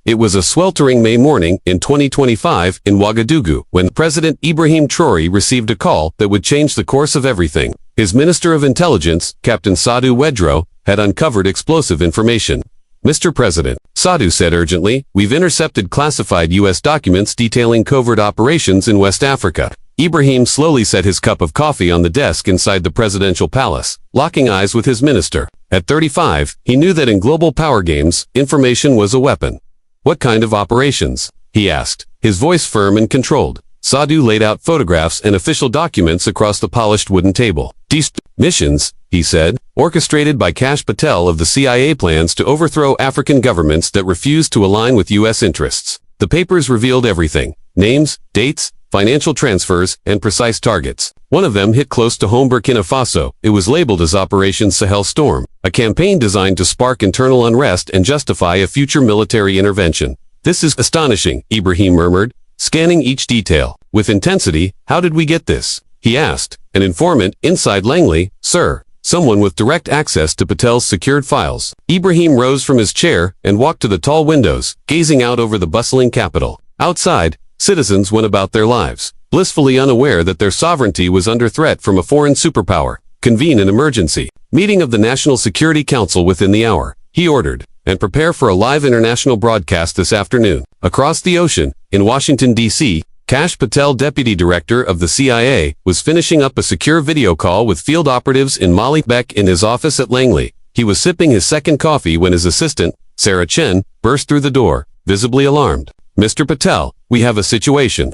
It was a sweltering May morning in 2025 in Ouagadougou when President Ibrahim Traoré received a call that would change the course of everything. His Minister of Intelligence, Captain Sadou Ouedraogo, had uncovered explosive information. "Mr. President," Sadou said urgently, "we've intercepted classified U.S. documents detailing covert operations in West Africa." Ibrahim slowly set his cup of coffee on the desk inside the presidential palace, locking eyes with his minister. At 35, he knew that in global power games, information was a weapon. "What kind of operations?" he asked, his voice firm and controlled. Sadou laid out photographs and official documents across the polished wooden table. "These missions," he said, "orchestrated by Kash Patel of the CIA, plans to overthrow African governments that refuse to align with U.S. interests." The papers revealed everything: names, dates, financial transfers, and precise targets. One of them hit close to home, Burkina Faso. It was labeled as Operation Sahel Storm, a campaign designed to spark internal unrest and justify a future military intervention. "This is astonishing," Ibrahim murmured, scanning each detail. With intensity, "How did we get this?" he asked. "An informant inside Langley, sir. Someone with direct access to Patel's secured files." Ibrahim rose from his chair and walked to the tall windows, gazing out over the bustling capital. Outside, citizens went about their lives, blissfully unaware that their sovereignty was under threat from a foreign superpower. "Convene an emergency meeting of the National Security Council within the hour," he ordered, "and prepare for a live international broadcast this afternoon." Across the ocean, in Washington, D.C., Kash Patel, deputy director of the CIA, was finishing up a secure video call with field operatives in Mali. Back in his office at Langley, he was sipping his second coffee when his assistant, Sarah Chen, burst through the door, visibly alarmed. "Mr. Patel, we have a situation."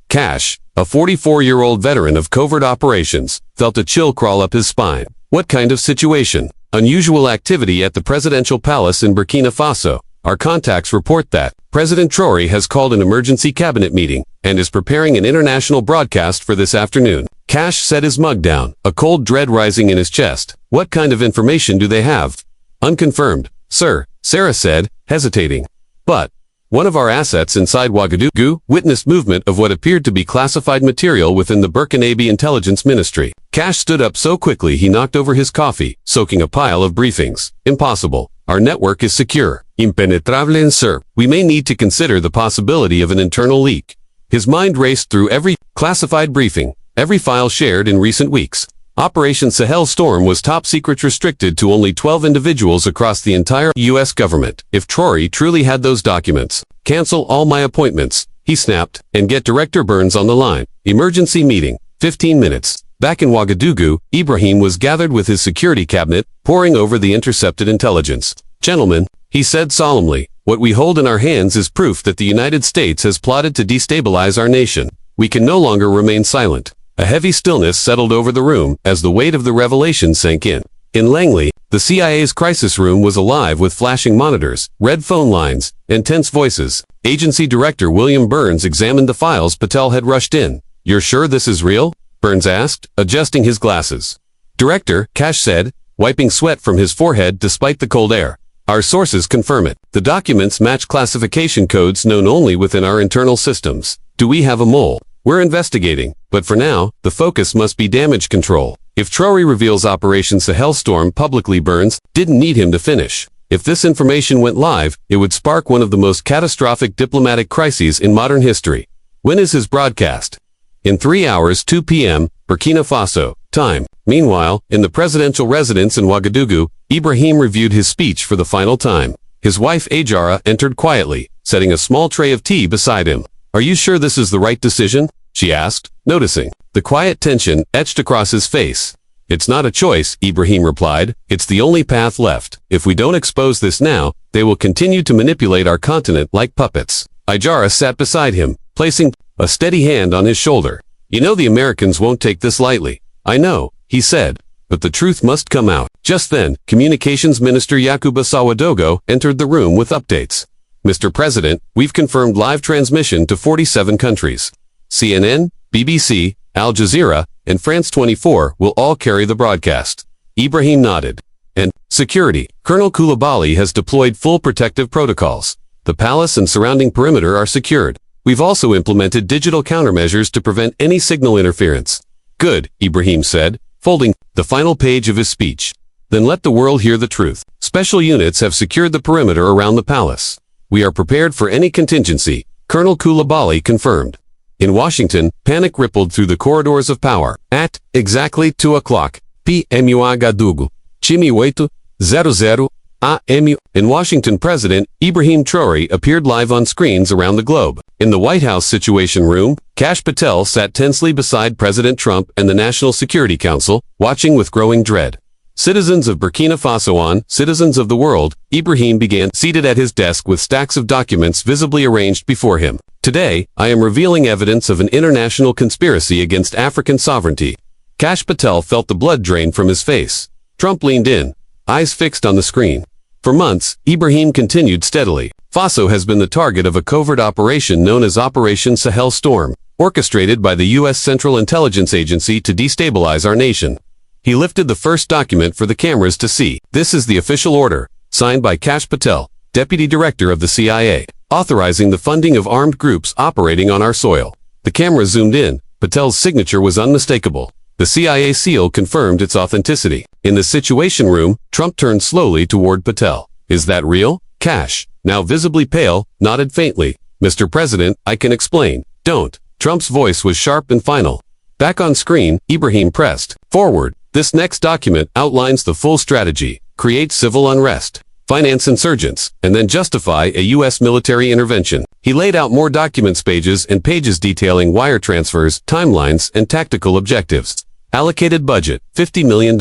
Kash, a 44-year-old veteran of covert operations, felt a chill crawl up his spine. "What kind of situation?" "Unusual activity at the presidential palace in Burkina Faso. Our contacts report that President Traoré has called an emergency cabinet meeting and is preparing an international broadcast for this afternoon." Kash set his mug down, a cold dread rising in his chest. "What kind of information do they have?" "Unconfirmed, sir," Sarah said, hesitating. "But one of our assets inside Ouagadougou witnessed movement of what appeared to be classified material within the Burkinabe Intelligence Ministry." Kash stood up so quickly he knocked over his coffee, soaking a pile of briefings. "Impossible. Our network is secure. Impenetrable, sir. We may need to consider the possibility of an internal leak." His mind raced through every classified briefing, every file shared in recent weeks. Operation Sahel Storm was top secret, restricted to only 12 individuals across the entire U.S. government. "If Traoré truly had those documents, cancel all my appointments," he snapped, "and get Director Burns on the line. Emergency meeting, 15 minutes. Back in Ouagadougou, Ibrahim was gathered with his security cabinet, poring over the intercepted intelligence. "Gentlemen," he said solemnly, "what we hold in our hands is proof that the United States has plotted to destabilize our nation. We can no longer remain silent." A heavy stillness settled over the room as the weight of the revelation sank in. In Langley, the CIA's crisis room was alive with flashing monitors, red phone lines, and tense voices. Agency Director William Burns examined the files Patel had rushed in. "You're sure this is real?" Burns asked, adjusting his glasses. "Director," Kash said, wiping sweat from his forehead despite the cold air, "our sources confirm it. The documents match classification codes known only within our internal systems. Do we have a mole? We're investigating, but for now, the focus must be damage control. If Traoré reveals Operation Sahel Storm publicly," Burns didn't need him to finish. "If this information went live, it would spark one of the most catastrophic diplomatic crises in modern history." "When is his broadcast?" "In 3 hours, 2 p.m., Burkina Faso time." Meanwhile, in the presidential residence in Ouagadougou, Ibrahim reviewed his speech for the final time. His wife Ajara entered quietly, setting a small tray of tea beside him. "Are you sure this is the right decision?" she asked, noticing the quiet tension etched across his face. "It's not a choice," Ibrahim replied. "It's the only path left. If we don't expose this now, they will continue to manipulate our continent like puppets." Ajara sat beside him, placing a steady hand on his shoulder. "You know the Americans won't take this lightly." "I know," he said, "but the truth must come out." Just then, Communications Minister Yakuba Ouedraogo entered the room with updates. "Mr. President, we've confirmed live transmission to 47 countries. CNN, BBC, Al Jazeera, and France 24 will all carry the broadcast." Ibrahim nodded. "And security. Colonel Koulibaly has deployed full protective protocols. The palace and surrounding perimeter are secured. We've also implemented digital countermeasures to prevent any signal interference." "Good," Ibrahim said, folding the final page of his speech. "Then let the world hear the truth. Special units have secured the perimeter around the palace. We are prepared for any contingency, Colonel Koulibaly confirmed. In Washington, panic rippled through the corridors of power. At exactly 2 o'clock p.m. Ouagadougou, Chimi 8:00 a.m. In Washington, President Ibrahim Traoré appeared live on screens around the globe. In the White House Situation Room, Kash Patel sat tensely beside President Trump and the National Security Council, watching with growing dread. Citizens of Burkina Faso, citizens of the world, Ibrahim began seated at his desk with stacks of documents visibly arranged before him. Today, I am revealing evidence of an international conspiracy against African sovereignty. Kash Patel felt the blood drain from his face. Trump leaned in, eyes fixed on the screen. For months, Ibrahim continued steadily. Faso has been the target of a covert operation known as Operation Sahel Storm, orchestrated by the U.S. Central Intelligence Agency to destabilize our nation. He lifted the first document for the cameras to see. This is the official order, signed by Kash Patel, Deputy Director of the CIA, authorizing the funding of armed groups operating on our soil. The camera zoomed in. Patel's signature was unmistakable. The CIA seal confirmed its authenticity. In the Situation Room, Trump turned slowly toward Patel. Is that real? Kash, now visibly pale, nodded faintly. Mr. President, I can explain. Don't. Trump's voice was sharp and final. Back on screen, Ibrahim pressed forward. This next document outlines the full strategy. Create civil unrest, finance insurgents, and then justify a U.S. military intervention. He laid out more documents, pages and pages detailing wire transfers, timelines, and tactical objectives. Allocated budget, $50 million.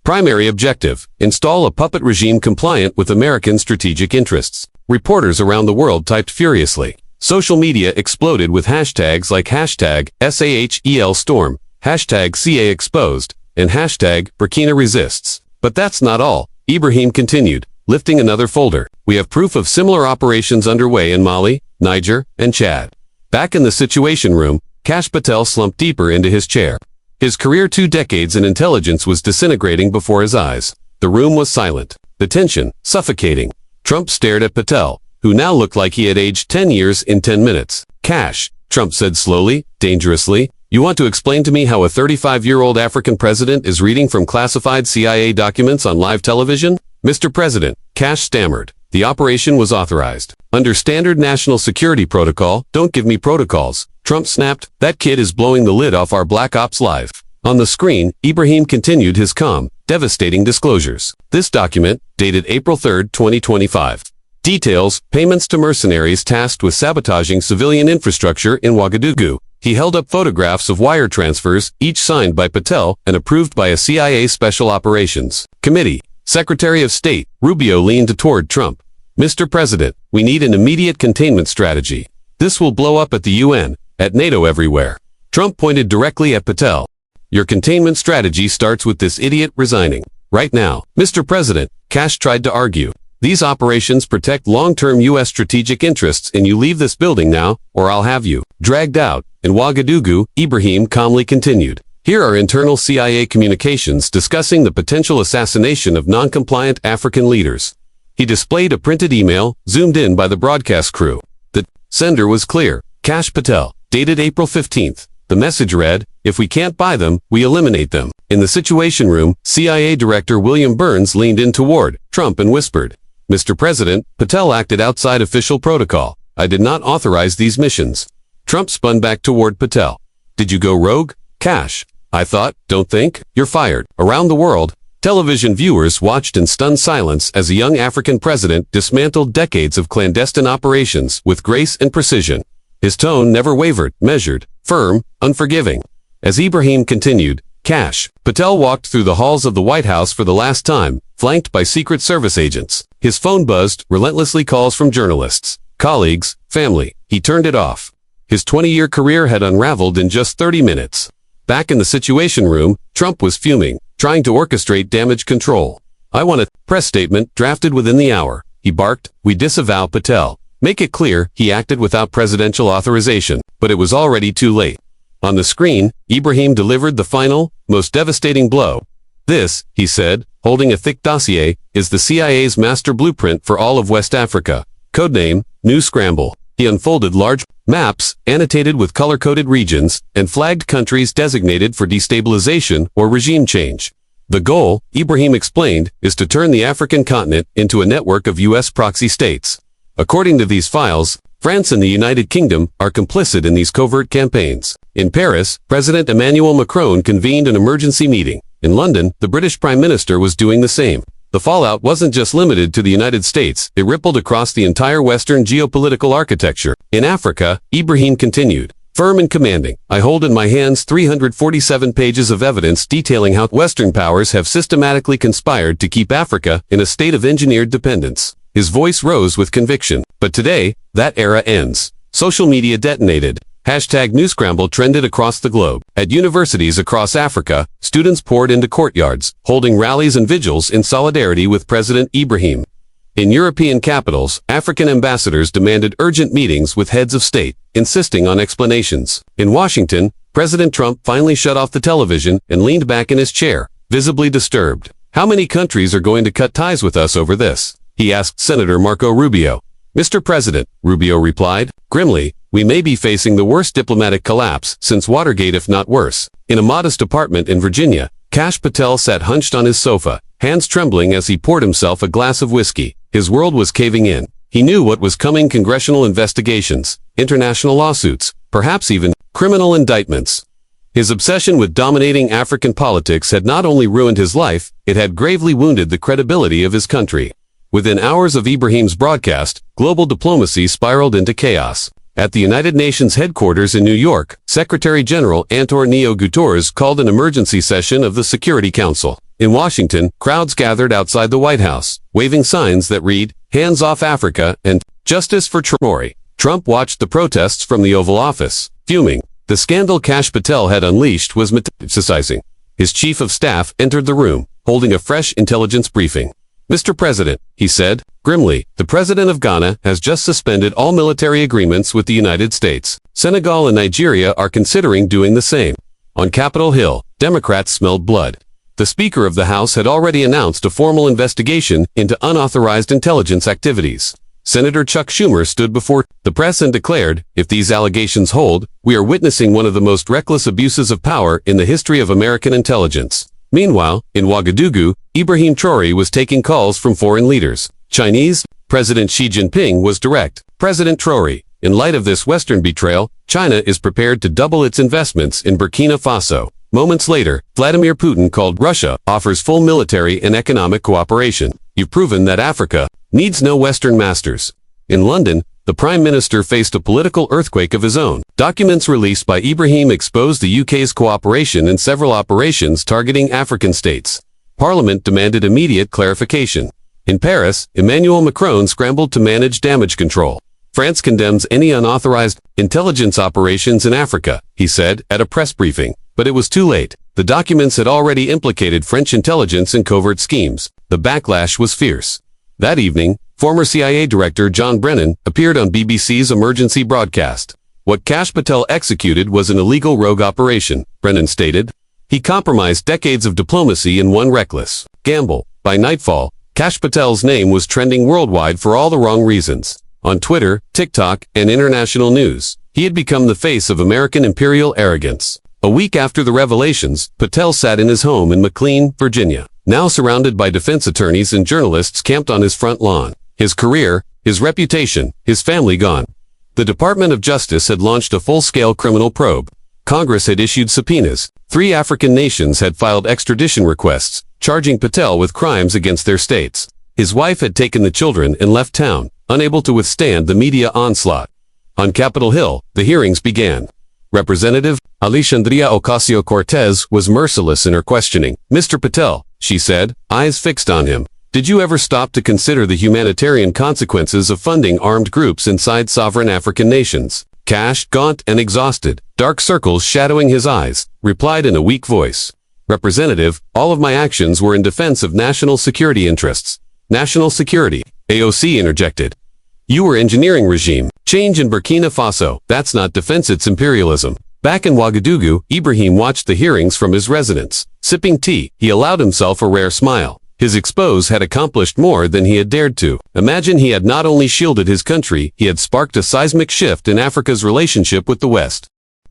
Primary objective, install a puppet regime compliant with American strategic interests. Reporters around the world typed furiously. Social media exploded with hashtags like hashtag #SAHEL-Storm, hashtag #CA-Exposed, and hashtag Burkina Resists. But that's not all. Ibrahim continued, lifting another folder. We have proof of similar operations underway in Mali, Niger, and Chad. Back in the Situation Room, Kash Patel slumped deeper into his chair. His career 2 decades in intelligence was disintegrating before his eyes. The room was silent. The tension, suffocating. Trump stared at Patel, who now looked like he had aged 10 years in 10 minutes. Kash, Trump said slowly, dangerously, you want to explain to me how a 35-year-old African president is reading from classified CIA documents on live television? Mr. President, Kash stammered. The operation was authorized. Under standard national security protocol, don't give me protocols. Trump snapped, that kid is blowing the lid off our Black Ops live. On the screen, Ibrahim continued his calm, devastating disclosures. This document, dated April 3, 2025, details payments to mercenaries tasked with sabotaging civilian infrastructure in Ouagadougou. He held up photographs of wire transfers, each signed by Patel and approved by a CIA Special Operations Committee. Secretary of State Rubio leaned toward Trump. Mr. President, we need an immediate containment strategy. This will blow up at the UN, at NATO, everywhere. Trump pointed directly at Patel. Your containment strategy starts with this idiot resigning. Right now. Mr. President, Kash tried to argue. These operations protect long-term U.S. strategic interests, and you leave this building now, or I'll have you dragged out. In Ouagadougou, Ibrahim calmly continued. Here are internal CIA communications discussing the potential assassination of non-compliant African leaders. He displayed a printed email, zoomed in by the broadcast crew. The sender was clear. Kash Patel, dated April 15th. The message read, if we can't buy them, we eliminate them. In the Situation Room, CIA Director William Burns leaned in toward Trump and whispered, Mr. President, Patel acted outside official protocol. I did not authorize these missions. Trump spun back toward Patel. Did you go rogue? Kash, I thought, don't think, you're fired. Around the world, television viewers watched in stunned silence as a young African president dismantled decades of clandestine operations with grace and precision. His tone never wavered, measured, firm, unforgiving. As Ibrahim continued, Kash Patel walked through the halls of the White House for the last time, flanked by Secret Service agents. His phone buzzed, relentlessly calls from journalists, colleagues, family. He turned it off. His 20-year career had unraveled in just 30 minutes. Back in the Situation Room, Trump was fuming, trying to orchestrate damage control. I want a press statement drafted within the hour. He barked, we disavow Patel. Make it clear, he acted without presidential authorization, but it was already too late. On the screen, Ibrahim delivered the final, most devastating blow. This, he said, holding a thick dossier, is the CIA's master blueprint for all of West Africa. Codename, New Scramble. He unfolded large maps, annotated with color-coded regions, and flagged countries designated for destabilization or regime change. The goal, Ibrahim explained, is to turn the African continent into a network of U.S. proxy states. According to these files, France and the United Kingdom are complicit in these covert campaigns. In Paris, President Emmanuel Macron convened an emergency meeting. In London, the British Prime Minister was doing the same. The fallout wasn't just limited to the United States, it rippled across the entire Western geopolitical architecture. In Africa, Ibrahim continued, firm and commanding, I hold in my hands 347 pages of evidence detailing how Western powers have systematically conspired to keep Africa in a state of engineered dependence. His voice rose with conviction. But today, that era ends. Social media detonated. #newscramble trended across the globe. At universities across Africa, students poured into courtyards, holding rallies and vigils in solidarity with President Ibrahim. In European capitals, African ambassadors demanded urgent meetings with heads of state, insisting on explanations. In Washington, President Trump finally shut off the television and leaned back in his chair, visibly disturbed. How many countries are going to cut ties with us over this? He asked Senator Marco Rubio. Mr. President, Rubio replied, grimly, we may be facing the worst diplomatic collapse since Watergate, if not worse. In a modest apartment in Virginia, Kash Patel sat hunched on his sofa, hands trembling as he poured himself a glass of whiskey. His world was caving in. He knew what was coming: congressional investigations, international lawsuits, perhaps even criminal indictments. His obsession with dominating African politics had not only ruined his life, it had gravely wounded the credibility of his country. Within hours of Ibrahim's broadcast, global diplomacy spiraled into chaos. At the United Nations headquarters in New York, Secretary General Antonio Guterres called an emergency session of the Security Council. In Washington, crowds gathered outside the White House, waving signs that read, "Hands off Africa" and "Justice for Traoré." Trump watched the protests from the Oval Office, fuming. The scandal Kash Patel had unleashed was metastasizing. His chief of staff entered the room, holding a fresh intelligence briefing. Mr. President, he said, grimly, the President of Ghana has just suspended all military agreements with the United States. Senegal and Nigeria are considering doing the same. On Capitol Hill, Democrats smelled blood. The Speaker of the House had already announced a formal investigation into unauthorized intelligence activities. Senator Chuck Schumer stood before the press and declared, if these allegations hold, we are witnessing one of the most reckless abuses of power in the history of American intelligence. Meanwhile, in Ouagadougou, Ibrahim Traoré was taking calls from foreign leaders. Chinese, President Xi Jinping was direct. President Traoré, in light of this Western betrayal, China is prepared to double its investments in Burkina Faso. Moments later, Vladimir Putin called Russia, offers full military and economic cooperation. You've proven that Africa needs no Western masters. In London, the Prime Minister faced a political earthquake of his own. Documents released by Ibrahim exposed the UK's cooperation in several operations targeting African states. Parliament demanded immediate clarification. In Paris, Emmanuel Macron scrambled to manage damage control. France condemns any unauthorized intelligence operations in Africa, he said at a press briefing. But it was too late. The documents had already implicated French intelligence in covert schemes. The backlash was fierce. That evening, former CIA Director John Brennan appeared on BBC's emergency broadcast. What Kash Patel executed was an illegal rogue operation, Brennan stated. He compromised decades of diplomacy in one reckless gamble. By nightfall, Kash Patel's name was trending worldwide for all the wrong reasons. On Twitter, TikTok, and international news, he had become the face of American imperial arrogance. A week after the revelations, Patel sat in his home in McLean, Virginia, now surrounded by defense attorneys and journalists camped on his front lawn. His career, his reputation, his family gone. The Department of Justice had launched a full-scale criminal probe. Congress had issued subpoenas. 3 African nations had filed extradition requests, charging Patel with crimes against their states. His wife had taken the children and left town, unable to withstand the media onslaught. On Capitol Hill, the hearings began. Representative Alexandria Ocasio-Cortez was merciless in her questioning. Mr. Patel, she said, eyes fixed on him. Did you ever stop to consider the humanitarian consequences of funding armed groups inside sovereign African nations? Kash, gaunt and exhausted, dark circles shadowing his eyes, replied in a weak voice. Representative, all of my actions were in defense of national security interests. National security, AOC interjected. You were engineering regime change in Burkina Faso. That's not defense, it's imperialism. Back in Ouagadougou, Ibrahim watched the hearings from his residence. Sipping tea, he allowed himself a rare smile. His expose had accomplished more than he had dared to. Imagine he had not only shielded his country, he had sparked a seismic shift in Africa's relationship with the West.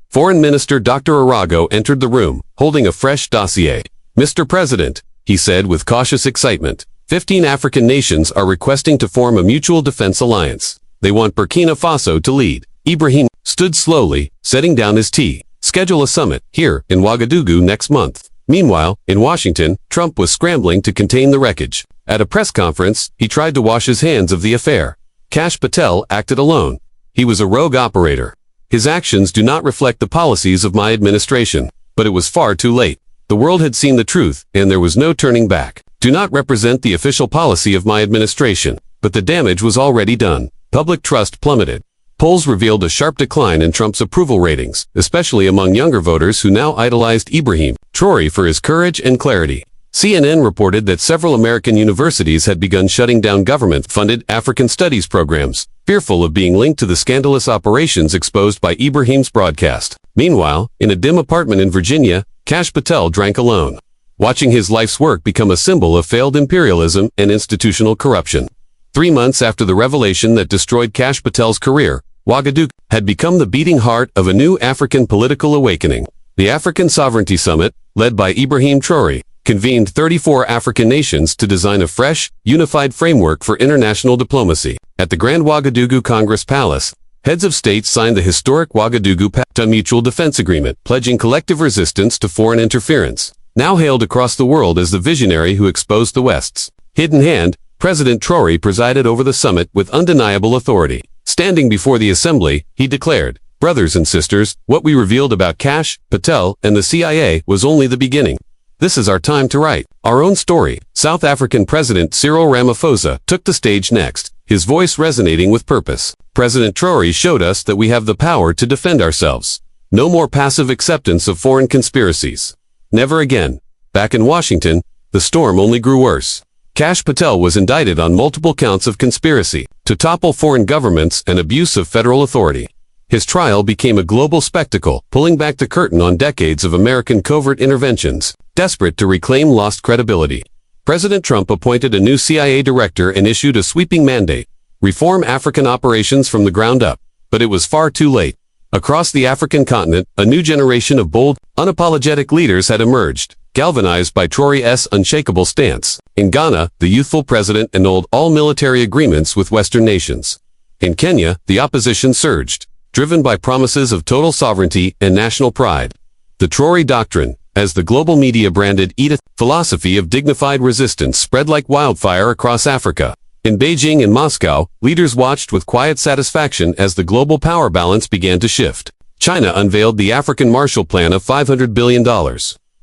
Foreign Minister Dr. Arago entered the room, holding a fresh dossier. Mr. President, he said with cautious excitement, 15 African nations are requesting to form a mutual defense alliance. They want Burkina Faso to lead. Ibrahim stood slowly, setting down his tea. Schedule a summit here in Ouagadougou next month. Meanwhile, in Washington, Trump was scrambling to contain the wreckage. At a press conference, he tried to wash his hands of the affair. Kash Patel acted alone. He was a rogue operator. His actions do not reflect the policies of my administration. But it was far too late. The world had seen the truth, and there was no turning back. Do not represent the official policy of my administration. But the damage was already done. Public trust plummeted. Polls revealed a sharp decline in Trump's approval ratings, especially among younger voters who now idolized Ibrahim Traoré for his courage and clarity. CNN reported that several American universities had begun shutting down government-funded African studies programs, fearful of being linked to the scandalous operations exposed by Ibrahim's broadcast. Meanwhile, in a dim apartment in Virginia, Kash Patel drank alone, watching his life's work become a symbol of failed imperialism and institutional corruption. 3 months after the revelation that destroyed Kash Patel's career, Ouagadougou had become the beating heart of a new African political awakening. The African Sovereignty Summit, led by Ibrahim Traoré, convened 34 African nations to design a fresh, unified framework for international diplomacy. At the Grand Ouagadougou Congress Palace, heads of states signed the historic Ouagadougou Pact, a mutual defense agreement, pledging collective resistance to foreign interference. Now hailed across the world as the visionary who exposed the West's hidden hand, President Traoré presided over the summit with undeniable authority. Standing before the assembly, he declared, "Brothers and sisters, what we revealed about Kash Patel and the CIA was only the beginning. This is our time to write our own story." South African President Cyril Ramaphosa took the stage next, his voice resonating with purpose. President Traoré showed us that we have the power to defend ourselves. No more passive acceptance of foreign conspiracies. Never again. Back in Washington, the storm only grew worse. Kash Patel was indicted on multiple counts of conspiracy to topple foreign governments and abuse of federal authority. His trial became a global spectacle, pulling back the curtain on decades of American covert interventions, desperate to reclaim lost credibility. President Trump appointed a new CIA director and issued a sweeping mandate: reform African operations from the ground up. But it was far too late. Across the African continent, a new generation of bold, unapologetic leaders had emerged, galvanized by Traoré's unshakable stance. In Ghana, the youthful president annulled all military agreements with Western nations. In Kenya, the opposition surged, driven by promises of total sovereignty and national pride. The Traoré Doctrine, as the global media branded it, philosophy of dignified resistance spread like wildfire across Africa. In Beijing and Moscow, leaders watched with quiet satisfaction as the global power balance began to shift. China unveiled the African Marshall Plan of $500 billion.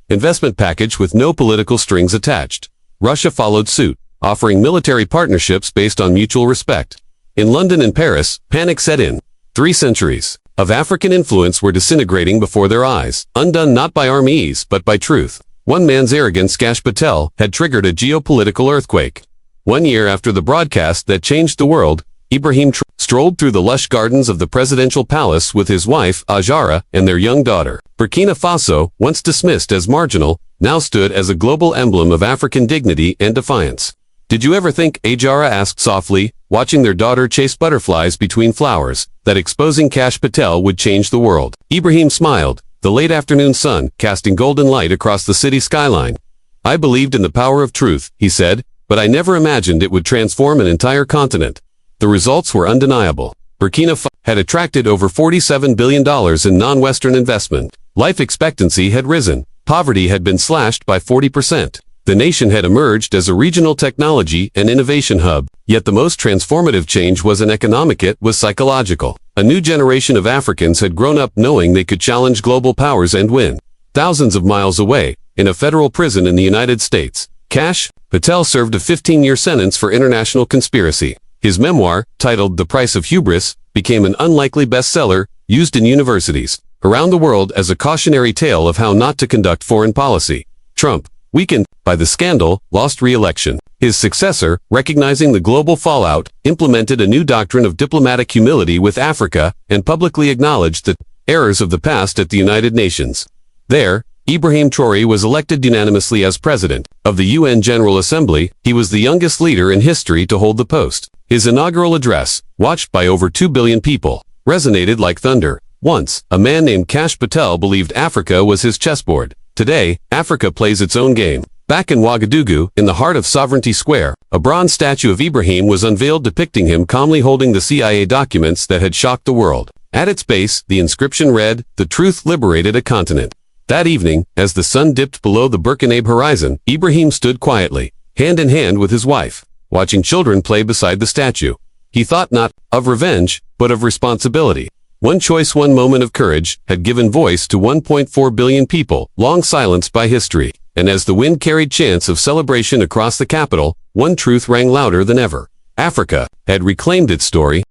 Investment package with no political strings attached. Russia followed suit, offering military partnerships based on mutual respect. In London and Paris, panic set in. 3 centuries of African influence were disintegrating before their eyes, undone not by armies but by truth. One man's arrogance, Kash Patel, had triggered a geopolitical earthquake. 1 year after the broadcast that changed the world, Ibrahim strolled through the lush gardens of the presidential palace with his wife, Ajara, and their young daughter. Burkina Faso, once dismissed as marginal, now stood as a global emblem of African dignity and defiance. "Did you ever think," Ajara asked softly, watching their daughter chase butterflies between flowers, "that exposing Kash Patel would change the world?" Ibrahim smiled, the late afternoon sun casting golden light across the city skyline. "I believed in the power of truth," he said, "but I never imagined it would transform an entire continent." The results were undeniable. Burkina Faso had attracted over $47 billion in non-Western investment. Life expectancy had risen. Poverty had been slashed by 40%. The nation had emerged as a regional technology and innovation hub. Yet the most transformative change wasn't economic, it was psychological. A new generation of Africans had grown up knowing they could challenge global powers and win. Thousands of miles away, in a federal prison in the United States, Kash Patel served a 15-year sentence for international conspiracy. His memoir, titled The Price of Hubris, became an unlikely bestseller, used in universities around the world as a cautionary tale of how not to conduct foreign policy. Trump, weakened by the scandal, lost re-election. His successor, recognizing the global fallout, implemented a new doctrine of diplomatic humility with Africa and publicly acknowledged the errors of the past at the United Nations. There, Ibrahim Traoré was elected unanimously as president of the UN General Assembly. He was the youngest leader in history to hold the post. His inaugural address, watched by over 2 billion people, resonated like thunder. Once, a man named Kash Patel believed Africa was his chessboard. Today, Africa plays its own game. Back in Ouagadougou, in the heart of Sovereignty Square, a bronze statue of Ibrahim was unveiled depicting him calmly holding the CIA documents that had shocked the world. At its base, the inscription read, "The truth liberated a continent." That evening, as the sun dipped below the Burkinabe horizon, Ibrahim stood quietly, hand in hand with his wife, watching children play beside the statue. He thought not of revenge, but of responsibility. One choice, one moment of courage, had given voice to 1.4 billion people, long silenced by history. And as the wind carried chants of celebration across the capital, one truth rang louder than ever. Africa had reclaimed its story,